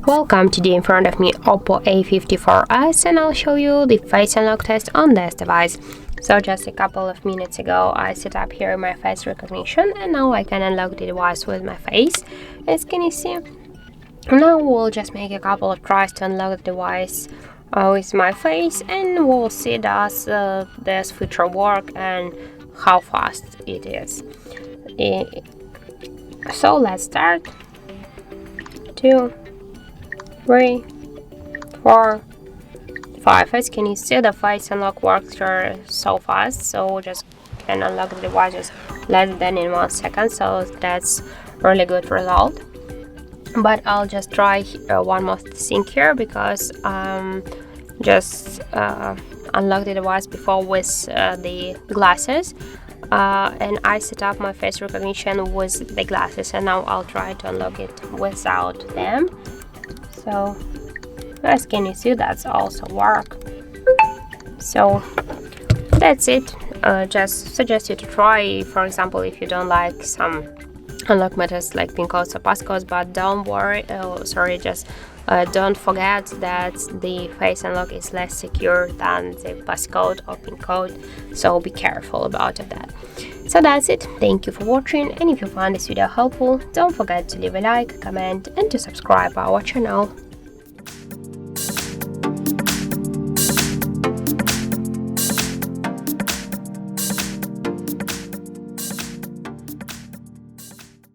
Welcome, today in front of me OPPO A54s, and I'll show you the face unlock test on this device. So just a couple of minutes ago I set up here my face recognition, and now I can unlock the device with my face, as can you see. Now we'll just make a couple of tries to unlock the device with my face, and we'll see does this feature work and how fast it is. So let's start. 2, 3, 4, 5. As can you see, the face unlock works so fast, so just can unlock the devices less than in 1 second, so that's really good result. But I'll just try one more thing here, because just unlock the device before with the glasses, and I set up my face recognition with the glasses, and now I'll try to unlock it without them. So as can you see, that's also work. So that's it. Just suggest you to try, for example, if you don't like some unlock methods like pin codes or passcodes, but don't worry, don't forget that the face unlock is less secure than the passcode or pin code, so be careful about that. So that's it. Thank you for watching, and if you found this video helpful, don't forget to leave a like, comment, and to subscribe our channel.